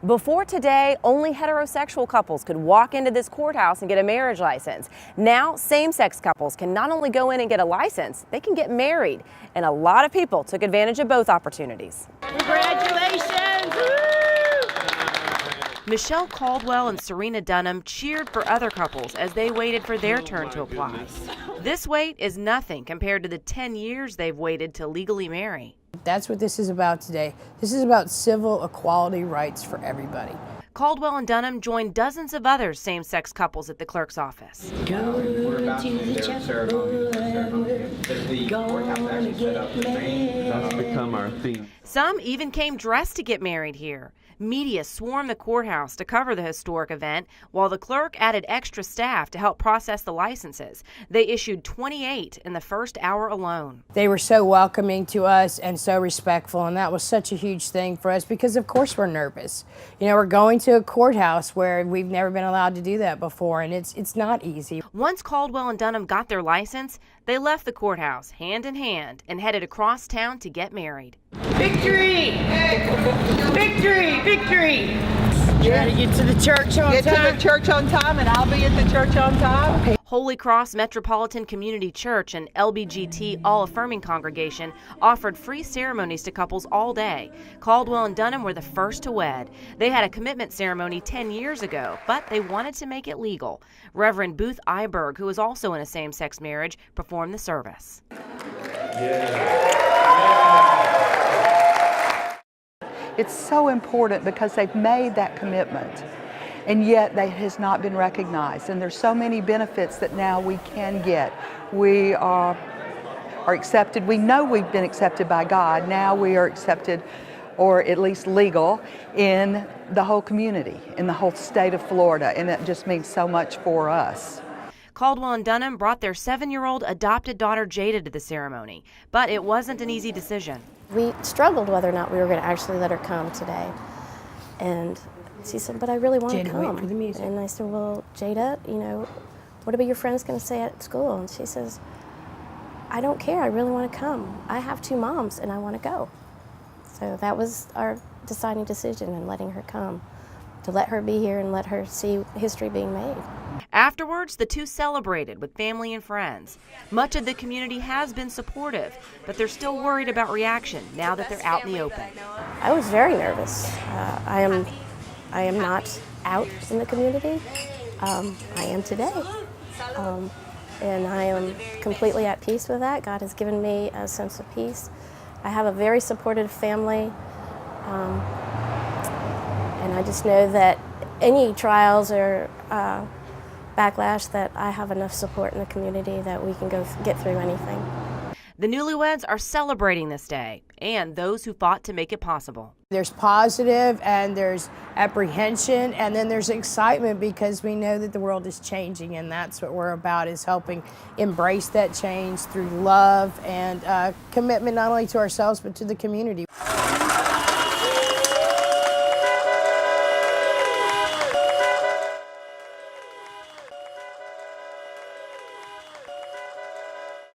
Before today, only heterosexual couples could walk into this courthouse and get a marriage license. Now, same-sex couples can not only go in and get a license, they can get married. And a lot of people took advantage of both opportunities. Congratulations! Woo! Michelle Caldwell and Serena Dunham cheered for other couples as they waited for their turn to apply. This wait is nothing compared to the 10 years they've waited to legally marry. That's what this is about today. This is about civil equality rights for everybody. Caldwell and Dunham joined dozens of other same-sex couples at the clerk's office. We're about to do their ceremony. The courthouse actually set up the thing. That's become our theme. Some even came dressed to get married here. Media swarmed the courthouse to cover the historic event, while the clerk added extra staff to help process the licenses. They issued 28 in the first hour alone. They were so welcoming to us and so respectful, and that was such a huge thing for us because, of course, we're nervous. You know, we're going to a courthouse where we've never been allowed to do that before, and it's not easy. Once Caldwell and Dunham got their license, they left the courthouse hand in hand and headed across town to get married. Victory! Victory! Victory! Trying to get to the church on time. Get to the church on time, and I'll be at the church on time. Holy Cross Metropolitan Community Church and LBGT All-Affirming Congregation offered free ceremonies to couples all day. Caldwell and Dunham were the first to wed. They had a commitment ceremony 10 years ago, but they wanted to make it legal. Reverend Booth Iberg, who is also in a same-sex marriage, performed the service. It's so important because they've made that commitment, and yet that has not been recognized. And there's so many benefits that now we can get. We are accepted. We know we've been accepted by God. Now we are accepted, or at least legal, in the whole community, in the whole state of Florida, and that just means so much for us. Caldwell and Dunham brought their 7-year-old adopted daughter Jada to the ceremony, but it wasn't an easy decision. We struggled whether or not we were going to actually let her come today. And she said, but I really want to come. Wait for the music. And I said, well, Jada, you know, what are your friends going to say at school? And she says, I don't care, I really want to come. I have 2 moms and I want to go. So that was our deciding decision in letting her come, to let her be here and let her see history being made. Afterwards, the two celebrated with family and friends. Much of the community has been supportive, but they're still worried about reaction now that they're out in the open. I was very nervous. I am not out in the community. I am today. And I am completely at peace with that. God has given me a sense of peace. I have a very supportive family. And I just know that any trials or backlash, that I have enough support in the community that we can get through anything. The newlyweds are celebrating this day and those who fought to make it possible. There's positive and there's apprehension, and then there's excitement because we know that the world is changing, and that's what we're about, is helping embrace that change through love and commitment not only to ourselves but to the community.